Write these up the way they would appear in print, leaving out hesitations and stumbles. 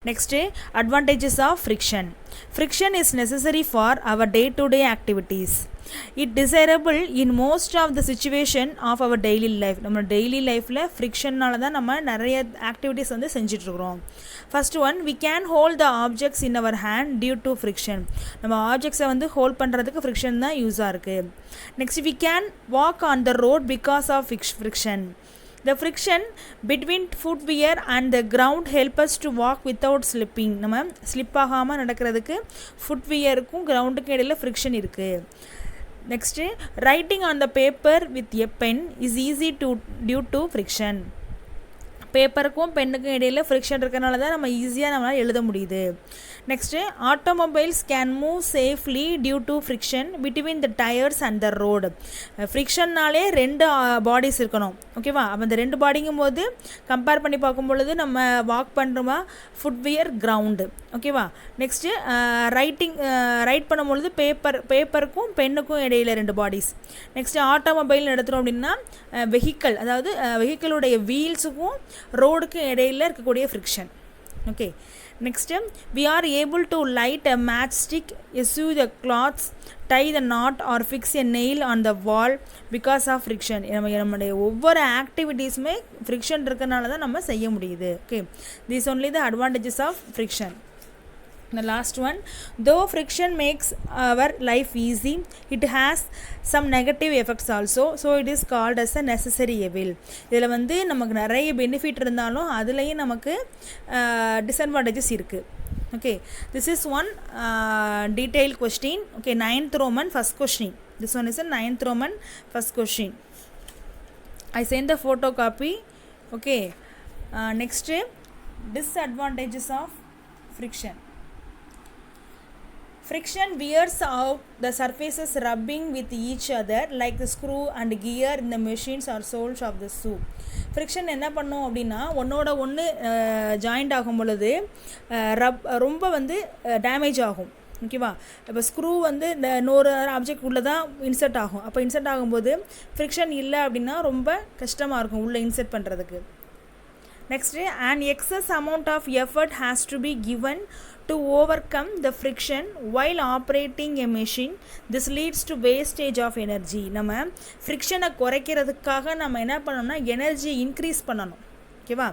Next, advantages of friction. Friction is necessary for our day-to-day activities. It desirable in most of the situation of our daily life. நம்ம daily lifeல frictionனால தான் நம்ம நிறைய activities வந்து செஞ்சிட்டு இருக்கிறோம். First one, we can hold the objects in our hand due to friction. நம்ம objects வந்து hold பண்றதுக்கு friction தான் யூஸா இருக்கு. Next, we can walk on the road because of friction. The friction between footwear and the ground help us to walk without slipping. நம்ம slip ஆகாமல் நடக்கிறதுக்கு ஃபுட்வியருக்கும் கிரவுண்டுக்கும் இடையில் ஃப்ரிக்ஷன் இருக்குது. Next, writing on the paper with a pen is easy to due to friction. பேப்பருக்கும் பென்னுக்கும் இடையில் ஃப்ரிக்ஷன் இருக்கிறனால தான் நம்ம ஈஸியாக நம்மளால் எழுத முடியுது. Next, automobiles can move safely due to friction between the tyres and the road. ஃப்ரிக்ஷன்னாலே ரெண்டு பாடிஸ் இருக்கணும், ஓகேவா? அப்போ அந்த ரெண்டு பாடிங்கும் போது கம்பேர் பண்ணி பார்க்கும் பொழுது நம்ம வாக் பண்ணுறோமா ஃபுட்வியர் கிரவுண்டு, ஓகேவா? நெக்ஸ்ட்டு, ரைட் பண்ணும்பொழுது பேப்பருக்கும் பென்னுக்கும் இடையில் ரெண்டு பாடிஸ். நெக்ஸ்ட்டு, ஆட்டோமொபைல்னு எடுத்துகிறோம் அப்படின்னா வெஹிக்கல், அதாவது வெஹிக்கிளுடைய வீல்ஸுக்கும் ரோடுக்கு இடையில் இருக்கக்கூடிய friction. Okay, next, we are able to light a matchstick, sew the cloths, tie the knot or fix a nail on the wall because of friction. நம்முடைய ஒவ்வொரு ஆக்டிவிட்டீஸுமே ஃப்ரிக்ஷன் இருக்கனால தான் நம்ம செய்ய முடியுது. Okay, these only the advantages of friction. The last one, though friction makes our life easy, it has some negative effects also, so it is called as a necessary evil. இதில் வந்து நமக்கு நிறைய benefit இருந்தாலும் அதுலேயும் நமக்கு disadvantages இருக்குது. Okay, this is one detailed question. Okay, 9th Roman first question. This one is a 9th Roman first question. I send the photocopy. Okay, next, disadvantages of friction. Friction wears out the surfaces rubbing with each other like the screw and gear in the machines or soles of the shoe. Friction என்ன பண்ணும் அப்படின்னா ஒன்றோட ஒன்று joint ஆகும் பொழுது ரொம்ப வந்து damage ஆகும், ஓகேவா? இப்போ ஸ்க்ரூ வந்து இன்னொரு ஆப்ஜெக்ட் உள்ளே தான் இன்சர்ட் ஆகும். அப்போ இன்சர்ட் ஆகும்போது ஃப்ரிக்ஷன் இல்லை அப்படின்னா ரொம்ப கஷ்டமாக இருக்கும் உள்ளே இன்சர்ட் பண்ணுறதுக்கு. Next, an excess amount of effort has to be given to overcome the friction while operating a machine. This leads to wastage of energy. நம்ம ஃப்ரிக்ஷனை குறைக்கிறதுக்காக நம்ம என்ன பண்ணணும்னா எனர்ஜி இன்க்ரீஸ் பண்ணணும், ஓகேவா?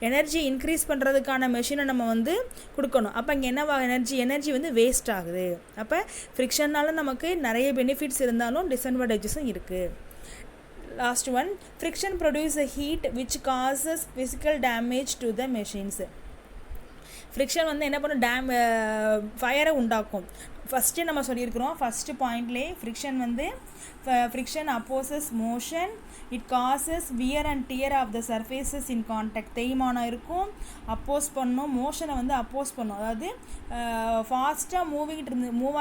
எனர்ஜி இன்க்ரீஸ் பண்ணுறதுக்கான மெஷினை நம்ம வந்து கொடுக்கணும். அப்போ இங்கே என்னவா எனர்ஜி வந்து வேஸ்ட் ஆகுது. அப்போ ஃப்ரிக்ஷனால் நமக்கு நிறைய பெனிஃபிட்ஸ் இருந்தாலும் டிஸ்அட்வான்டேஜஸும் இருக்குது. Last one, friction produces a heat which causes physical damage to the machines. Friction வந்து என்ன பண்ணும், ஃபயரை உண்டாக்கும். ஃபஸ்ட்டு நம்ம சொல்லியிருக்கிறோம் ஃபஸ்ட்டு பாயிண்ட்லேயே friction opposes motion, it causes wear and tear of the surfaces in contact. தேய்மானம் இருக்கும், அப்போஸ் பண்ணும், மோஷனை வந்து அப்போஸ் பண்ணும். அதாவது ஃபாஸ்ட்டாக மூவ்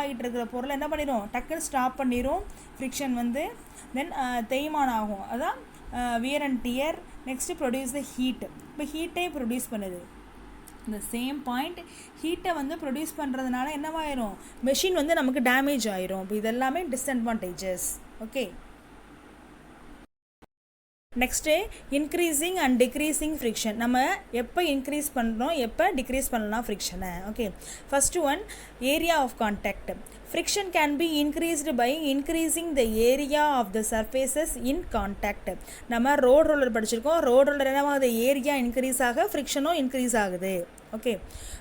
ஆகிட்டு இருக்கிற பொருளை என்ன பண்ணிடும், டக்குன்னு ஸ்டாப் பண்ணிடும் ஃப்ரிக்ஷன் வந்து. தென் தேய்மானம் ஆகும், அதான் wear and dear. Next produce the heat. இப்போ ஹீட்டே ப்ரொடியூஸ் பண்ணுது. இந்த சேம் பாயிண்ட் ஹீட்டை வந்து ப்ரொடியூஸ் பண்ணுறதுனால என்னவாயிரும், மெஷின் வந்து நமக்கு டேமேஜ் ஆயிரும். இப்போ இதெல்லாமே disadvantages. Okay, next, increasing and decreasing friction. நம்ம எப்போ இன்க்ரீஸ் பண்ணுறோம், எப்போ டிக்ரீஸ் பண்ணலாம் ஃப்ரிக்ஷனை. Okay, first one, area of contact. Friction can be increased by increasing the area of the surfaces in contact. நம்ம ரோட் ரோலர் படிச்சிருக்கோம். ரோட் ரோலர் என்னவாகுது, area increase ஆக ஃப்ரிக்ஷனும் இன்க்ரீஸ் ஆகுது. Okay,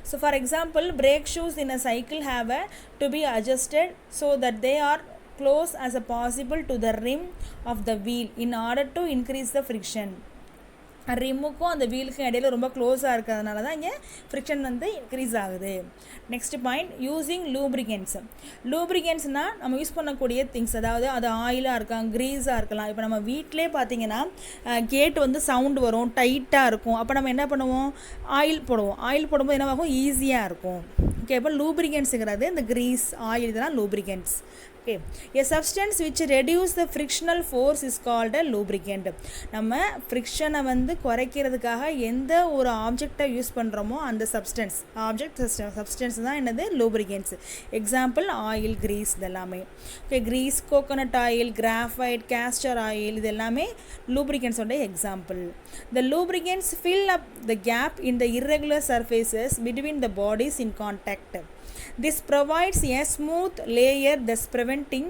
so for example, brake shoes in a cycle have to be adjusted so that they are close as possible to the rim of the wheel in order to increase the friction. ரிம்முக்கும் அந்த வீலுக்கும் இடையில ரொம்ப க்ளோஸாக இருக்கிறதுனால தான் இங்கே friction வந்து increase ஆகுது. Next point, using lubricants. லூப்ரிகன்ட்ஸ்னால் நம்ம யூஸ் பண்ணக்கூடிய திங்ஸ், அதாவது அது ஆயிலாக இருக்கலாம், க்ரீஸாக இருக்கலாம். இப்போ நம்ம வீட்டிலே பார்த்தீங்கன்னா கேட் வந்து சவுண்டு வரும், டைட்டாக இருக்கும். அப்போ நம்ம என்ன பண்ணுவோம், ஆயில் போடுவோம். ஆயில் போடும்போது என்னவாகும், ஈஸியாக இருக்கும். ஓகே, இப்போ லூப்ரிகன்ட்ஸுங்கிறது இந்த க்ரீஸ், ஆயில், இதெல்லாம் லூப்ரிகன்ட்ஸ். Okay, a substance which reduce the frictional force is called a lubricant. நம்ம ஃப்ரிக்ஷனை வந்து குறைக்கிறதுக்காக எந்த ஒரு ஆப்ஜெக்டை யூஸ் பண்ணுறோமோ அந்த சப்ஸ்டன்ஸ் தான் என்னது லூப்ரிகன்ட்ஸ். எக்ஸாம்பிள் ஆயில், கிரீஸ் இதெல்லாமே. Okay, grease, coconut oil, graphite, castor oil இது எல்லாமே லூப்ரிகன்ட்ஸோட example. The lubricants fill up the gap in the irregular surfaces between the bodies in contact. This provides a smooth layer, thus preventing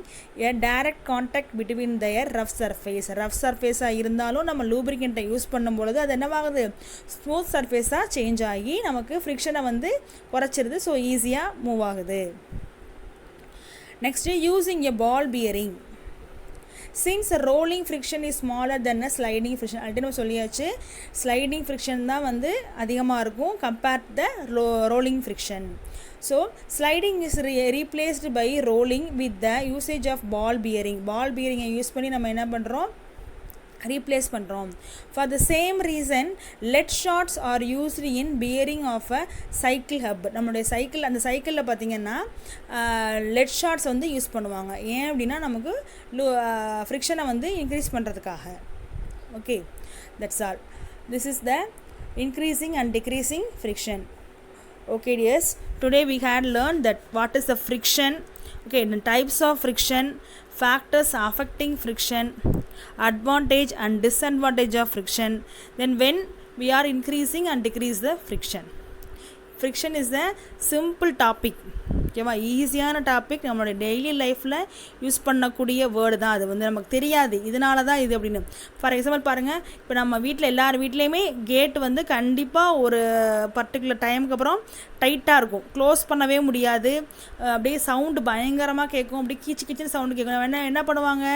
a direct contact between their rough surface. Rough surface இருந்தாலும் நம்ம lubricant use பண்ணும்பொழுது அது என்னவாகுது, smooth சர்ஃபேஸாக change ஆகி நமக்கு ஃப்ரிக்ஷனை வந்து குறைச்சிருது. So ஈஸியாக மூவ் ஆகுது. Next using a ball bearing. Since rolling friction is smaller than a sliding friction, already நம்ம சொல்லியாச்சு, ஸ்லைடிங் ஃப்ரிக்ஷன் தான் வந்து அதிகமாக இருக்கும் compared the rolling friction. So sliding is replaced by rolling with the usage of ball bearing. Ball பியரிங்கை use பண்ணி நம்ம என்ன பண்ணுறோம், ரீப்ளேஸ் பண்ணுறோம். For the same reason lead shots are used in bearing of a cycle hub. நம்மளுடைய cycle, அந்த சைக்கிளில் பார்த்திங்கன்னா லெட் ஷார்ட்ஸ் வந்து யூஸ் பண்ணுவாங்க. ஏன் அப்படின்னா நமக்கு ஃப்ரிக்ஷனை வந்து இன்க்ரீஸ் பண்ணுறதுக்காக. Okay, that's all. This is the increasing and decreasing friction. Okay dears, today we had learned that what is the friction, okay, the types of friction, factors affecting friction, advantage and disadvantage of friction, then when we are increasing and decrease the friction. Friction is a simple topic, ஓகேவா, ஈஸியான topic. நம்மளுடைய daily லைஃப்பில் use பண்ணக்கூடிய word தான். அது வந்து நமக்கு தெரியாது இதனால தான் இது அப்படின்னு. ஃபார் எக்ஸாம்பிள் பாருங்கள், இப்போ நம்ம வீட்டில் எல்லார் வீட்லேயுமே கேட் வந்து கண்டிப்பாக ஒரு பர்டிகுலர் டைமுக்கு அப்புறம் டைட்டாக இருக்கும், க்ளோஸ் பண்ணவே முடியாது. அப்படியே சவுண்டு பயங்கரமாக கேட்கும், அப்படியே கீச்சு கீச்சுன்னு சவுண்டு கேட்கும். என்ன பண்ணுவாங்க,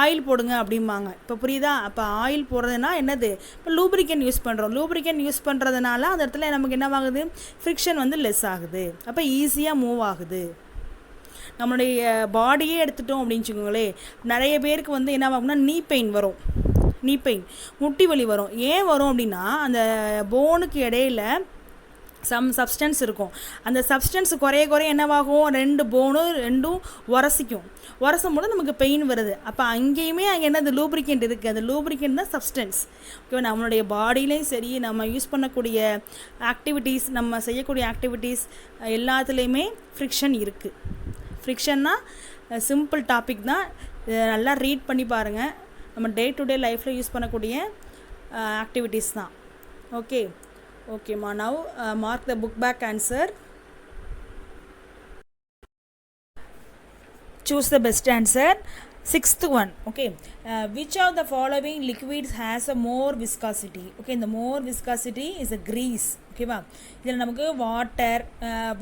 ஆயில் போடுங்க அப்படிம்பாங்க. இப்போ புரியுதா? அப்போ ஆயில் போடுறதுனா என்னது, இப்போ லூப்ரிகன்ட் யூஸ் பண்ணுறோம். லூப்ரிகன்ட் யூஸ் பண்ணுறதுனால அந்த இடத்துல நமக்கு என்ன ஆகுது, ஃப்ரிக்ஷன் வந்து லெஸ் ஆகுது. அப்போ ஈஸியாக மூவ் ஆகுது. நம்மளுடைய பாடியே எடுத்துட்டோம் அப்படின்னு வச்சுக்கோங்களேன், நிறைய பேருக்கு வந்து என்ன ஆகும்னா நீ பெயின் வரும், முட்டி வலி வரும். ஏன் வரும் அப்படின்னா அந்த போனுக்கு இடையில சப்ஸ்டன்ஸ் இருக்கும். அந்த சப்ஸ்டன்ஸ் குறைய என்னவாகும், ரெண்டும் உரசும் போது நமக்கு பெயின் வருது. அப்போ அங்கேயுமே அங்கே என்னது லூப்ரிகன்ட் இருக்குது. அந்த லூப்ரிகன்ட் தான் சப்ஸ்டன்ஸ். ஓகே, நம்மளுடைய பாடியிலையும் சரி, நம்ம யூஸ் பண்ணக்கூடிய ஆக்டிவிட்டீஸ், நம்ம செய்யக்கூடிய ஆக்டிவிட்டீஸ் எல்லாத்துலேயுமே ஃப்ரிக்ஷன் இருக்குது. ஃப்ரிக்ஷன்னா சிம்பிள் டாபிக் தான். நல்லா ரீட் பண்ணி பாருங்கள். நம்ம டே டு டே லைஃப்பில் யூஸ் பண்ணக்கூடிய ஆக்டிவிட்டீஸ் தான். Okay ma, now mark the book back answer. Choose the best answer. Sixth one. Okay, which of the following liquids has a more viscosity? Okay, the more viscosity is a grease. ஓகேவா, இதில் நமக்கு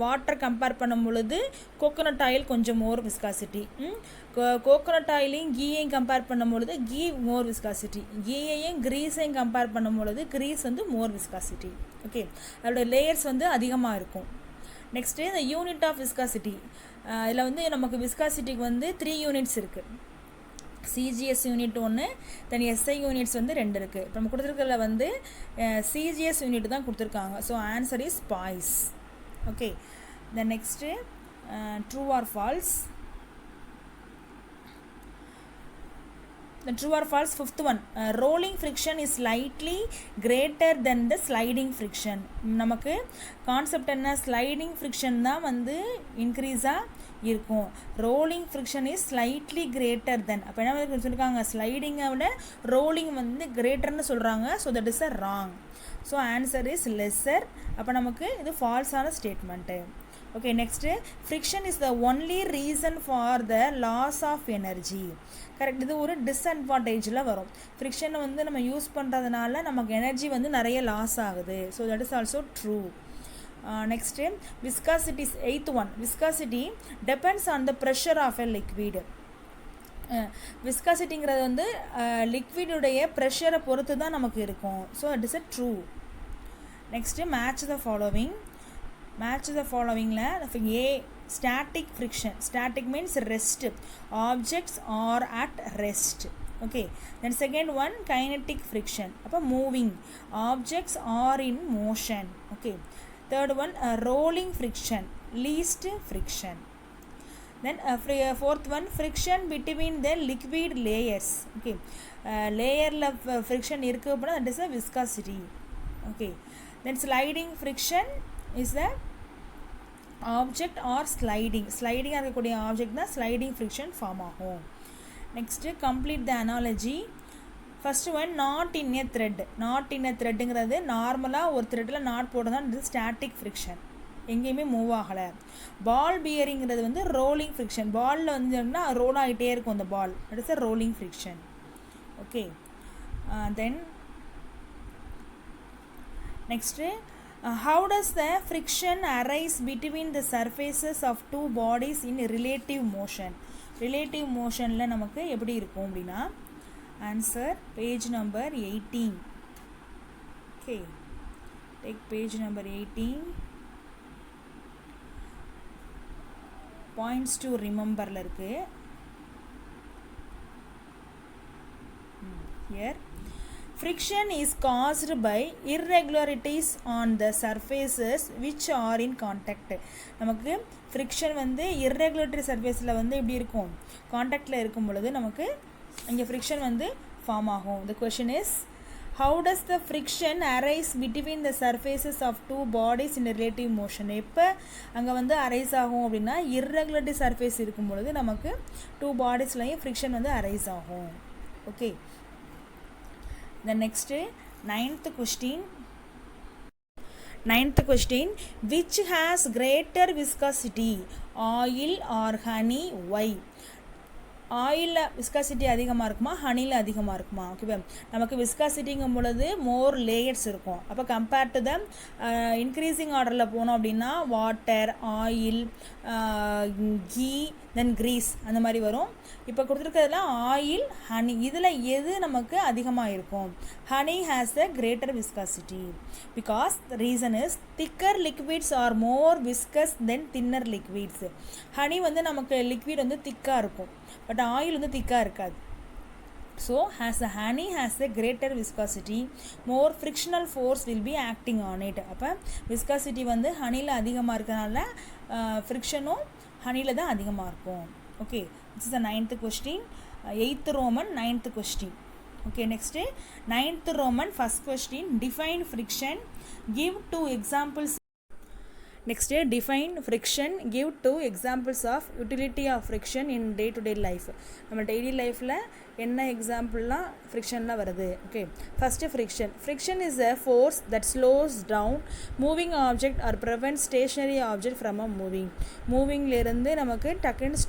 water compare பண்ணும் பொழுது coconut oil கொஞ்சம் மோர் viscosity. Coconut ஆயிலையும் கீயையும் compare பண்ணும் பொழுது key மோர் viscosity. கீயையும் கிரீஸையும் compare பண்ணும் பொழுது கிரீஸ் வந்து மோர் விஸ்காசிட்டி. ஓகே, அதோட லேயர்ஸ் வந்து அதிகமாக இருக்கும். நெக்ஸ்ட்டு இந்த யூனிட் ஆஃப் விஸ்காசிட்டி. இதில் வந்து நமக்கு விஸ்காசிட்டிக்கு வந்து 3 யூனிட்ஸ் இருக்குது. சிஜிஎஸ் யூனிட் 1, தென் எஸ்ஐ யூனிட்ஸ் வந்து 2 இருக்குது. இப்போ நம்ம கொடுத்துருக்கல வந்து சிஜிஎஸ் யூனிட் தான் கொடுத்துருக்காங்க. So answer is boys. Okay, the next true or false. The true or false, fifth one, rolling friction is slightly greater than the sliding friction. நமக்கு concept என்ன, sliding friction தான் வந்து இன்க்ரீஸாக இருக்கும். Rolling friction is slightly greater then. அப்போ என்ன சொல்லியிருக்காங்க, ஸ்லைடிங்கை விட ரோலிங் வந்து கிரேட்டர்னு சொல்கிறாங்க. So that is a wrong. So answer is lesser. அப்போ நமக்கு இது ஃபால்ஸான statement. Okay, next friction is the only reason for the loss of energy. Correct, இது ஒரு டிஸ்அட்வான்டேஜில் வரும். ஃப்ரிக்ஷனை வந்து நம்ம யூஸ் பண்ணுறதுனால நமக்கு எனர்ஜி வந்து நிறைய லாஸ் ஆகுது. So that is also true. Next viscosity, eight one, viscosity depends on the pressure of a liquid. விஸ்காசிட்டிங்கிறது வந்து லிக்விடுடைய ப்ரெஷரை பொறுத்து தான் நமக்கு இருக்கும். So it is a true. Next match the following. A, static friction. Static means rest. Objects are at rest. Okay, then second one, kinetic friction. அப்போ moving. Objects are in motion. Okay, third one, rolling friction. Least friction. Then fourth one, friction between the liquid layers. Okay, layer friction irukku appadina that is a viscosity. Okay, then sliding friction is the object or sliding இருக்கக்கூடிய object தான் sliding friction form ஆகும். Next, complete the analogy. First one, not in a thread. Not in a thread ங்கிறது நார்மலாக ஒரு த்ரெட்டில் not போட்டு தான் இது static friction, எங்கேயுமே மூவ் ஆகலை. பால் பியரிங்கிறது வந்து ரோலிங் ஃப்ரிக்ஷன். பாலில் வந்து ரோல் ஆகிட்டே இருக்கும் அந்த ball, it is a rolling friction. Okay, then next, how does the friction arise between the surfaces of two bodies in relative motion? Relative motionல நமக்கு எப்படி இருக்கும் அப்படின்னா, answer page number 18. Okay, take page number 18. Points to ரிமெம்பரில் இருக்குது. Here, friction is caused by irregularities on the surfaces which are in contact. நமக்கு friction வந்து irregularity சர்ஃபேஸில் வந்து எப்படி இருக்கும், காண்டாக்டில் இருக்கும் பொழுது நமக்கு இங்கே ஃப்ரிக்ஷன் வந்து ஃபார்ம் ஆகும். The question is, how does the friction arise between the surfaces of two bodies in a relative motion? எப்போ அங்கே வந்து அரைஸ் ஆகும் அப்படின்னா, irregularity சர்ஃபேஸ் இருக்கும் பொழுது நமக்கு டூ பாடிஸ்லையும் ஃப்ரிக்ஷன் வந்து அரைஸ் ஆகும். Okay, the next, ninth question, which has greater viscosity, oil or honey? Why? ஆயிலில் விஸ்காசிட்டி அதிகமாக இருக்குமா, ஹனியில் அதிகமாக இருக்குமா? ஓகேவா, நமக்கு விஸ்காசிட்டிங்கும் பொழுது மோர் லேயர்ஸ் இருக்கும். அப்போ கம்பேர்ட் டு த இன்க்ரீஸிங் ஆர்டரில் போனோம் அப்படின்னா வாட்டர், ஆயில், கீ, தென் க்ரீஸ் அந்த மாதிரி வரும். இப்போ கொடுத்துருக்கிறதுல ஆயில், ஹனி, இதில் எது நமக்கு அதிகமாக இருக்கும்? Honey has the greater viscosity because the reason is thicker liquids are more viscous then thinner liquids. Honey வந்து நமக்கு லிக்விட் வந்து திக்காக இருக்கும், பட் ஆயில் வந்து திக்காக இருக்காது. So honey has a greater viscosity, more frictional force will be acting on it. அப்போ viscosity வந்து ஹனியில் அதிகமாக இருக்கிறனால ஃப்ரிக்ஷனும் ஹனியில் தான் அதிகமாக இருக்கும். Okay, this is the 9th question. 8th Roman 9th question. Okay, next 9th Roman first question, define friction, give 2 examples. Next, define friction, give 2 examples of utility of friction in day to day life. நம்ம daily லைஃப்பில் என்ன எக்ஸாம்பிள்லாம் ஃப்ரிக்ஷனில் வருது? Okay, first friction is a force that slows down moving object or prevents stationary object from a மூவிங்லேருந்து நமக்கு டக்குன்னு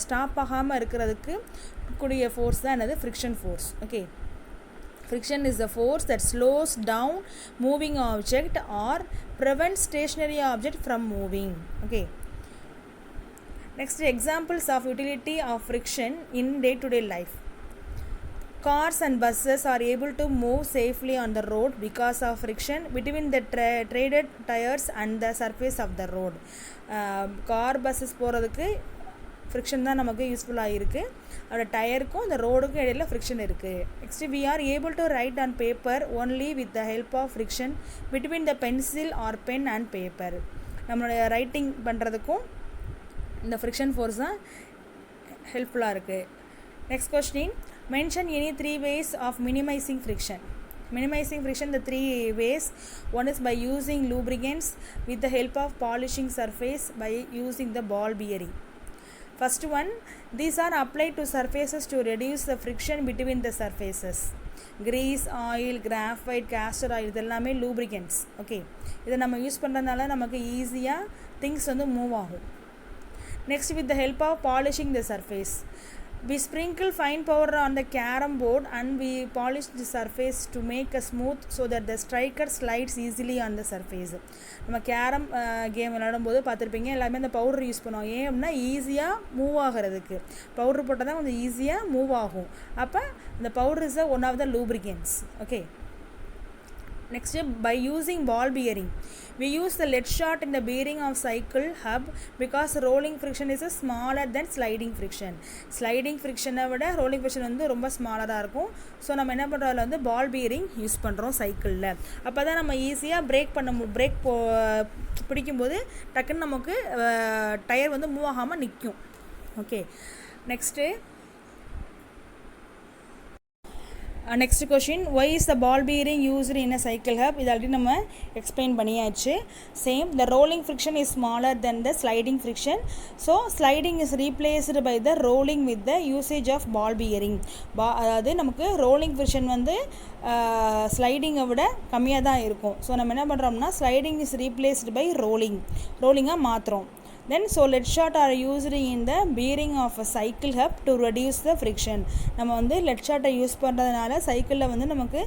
stop ஆகாமல் இருக்கிறதுக்கு கூடிய force தான் என்னது? Friction force. Okay, friction is the force that slows down moving object or prevents stationary object from moving. Okay, next, examples of utility of friction in day to day life. Cars and buses are able to move safely on the road because of friction between the treaded tires and the surface of the road. Car buses போகிறதுக்கு friction தான் நமக்கு யூஸ்ஃபுல்லாக இருக்குது. அதோட டயருக்கும் அந்த ரோடுக்கும் இடையில் friction இருக்குது. Next, we are able to write on paper only with the help of friction between the pencil or pen and paper. நம்மளுடைய ரைட்டிங் பண்ணுறதுக்கும் இந்த ஃப்ரிக்ஷன் ஃபோர்ஸ் தான் ஹெல்ப்ஃபுல்லாக இருக்குது. Next question, mention any 3 ways of minimizing friction. Minimizing friction, the 3 ways. One is by using lubricants, with the help of polishing surface, by using the ball bearing. First one, these are applied to surfaces to reduce the friction between the surfaces. Grease, oil, graphite, castor oil, இதெல்லாமே lubricants. Okay, இதை நம்ம use பண்ணுறதுனால நமக்கு ஈஸியாக things வந்து move ஆகும். Next, with the help of polishing the surface, we sprinkle fine powder on the carom board and we polish the surface to make a smooth so that the striker slides easily on the surface. நம்ம carrom game விளையாடும்போது பார்த்துருப்பீங்க, எல்லாமே அந்த powder use பண்ணுவோம். ஏன் அப்படின்னா ஈஸியாக move ஆகிறதுக்கு பவுடர் போட்டால் தான் கொஞ்சம் ஈஸியாக மூவ் ஆகும். அப்போ இந்த powder is one of the lubricants. Okay, next, by using ball bearing, we use the lead shot in the bearing of cycle hub because rolling friction is smaller than sliding friction. Sliding friction விட rolling friction வந்து ரொம்ப ஸ்மாலராக இருக்கும். So நம்ம என்ன பண்ணுறோம், அதில் வந்து பால் bearing use பண்ணுறோம் சைக்கிளில். அப்போ தான் நம்ம ஈஸியாக பிரேக் பிடிக்கும்போது டக்குன்னு நமக்கு டயர் வந்து மூவ் ஆகாமல் நிற்கும். Okay, next question, why is the ball bearing used in a cycle hub? இது ஆல்ரெடி நம்ம எக்ஸ்பிளைன் பண்ணியாச்சு. Same, the rolling friction is smaller than the sliding friction, so sliding is replaced by the rolling with the usage of ball bearing. அதாவது நமக்கு rolling friction வந்து ஸ்லைடிங்கை விட கம்மியாக தான் இருக்கும். ஸோ நம்ம என்ன பண்ணுறோம்னா ஸ்லைடிங் இஸ் ரீப்ளேஸ்டு பை ரோலிங்காக மாற்றுறோம். Then so lead shot are used in the bearing of a cycle hub to reduce the friction. நம்ம வந்து lead shot யூஸ் பண்ணுறதுனால சைக்கிளில் வந்து நமக்கு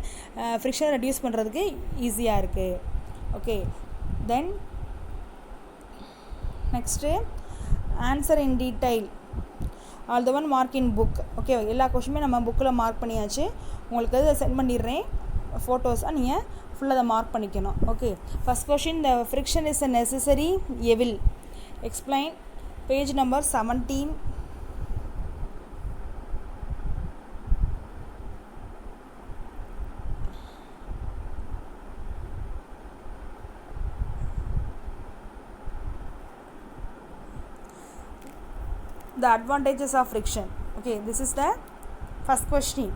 ஃப்ரிக்ஷன் ரெடியூஸ் பண்ணுறதுக்கு ஈஸியாக இருக்குது. Okay, then next answer in detail all the one mark in book. Okay, எல்லா கொஷினுமே நம்ம புக்கில் மார்க் பண்ணியாச்சு. உங்களுக்கு அதை சென்ட் பண்ணிடுறேன் ஃபோட்டோஸாக, நீங்கள் ஃபுல்லாக அதை மார்க் பண்ணிக்கணும். Okay, first question, the friction is a necessary evil. Explain. Page number 17. The advantages of friction. Okay, this is the first question.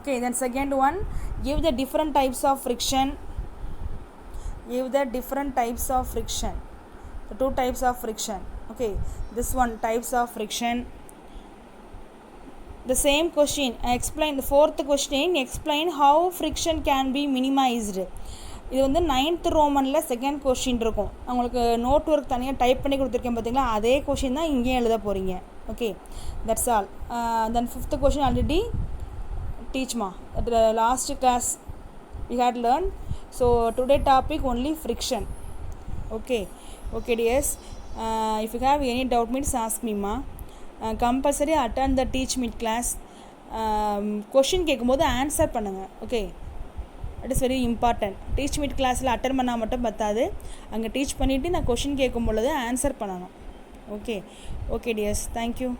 Okay, then second one, give the different types of friction. Give the different types of friction, the two types of friction. Okay, this one, types of friction. The same question, explain the fourth question, explain how friction can be minimized. இது வந்து 9th ரோமனில் second question இருக்கும். உங்களுக்கு note work தனியாக type பண்ணி கொடுத்துருக்கேன் பார்த்தீங்களா, அதே question தான் இங்கேயும் எழுத போகிறீங்க. Okay, that's all. Then fifth question already டீச்மா, last class we had learned. So today topic only friction. Okay dears, if you have any doubt means ask me ma. Compulsory attend the teach meet class. Question கேட்கும்போது answer பண்ணுங்கள். Okay, it is very important. Teach meet கிளாஸில் attend பண்ணால் மட்டும் பத்தாது, அங்கே teach பண்ணிவிட்டு நான் question கேட்கும் பொழுது ஆன்சர் பண்ணணும். Okay tears, thank you.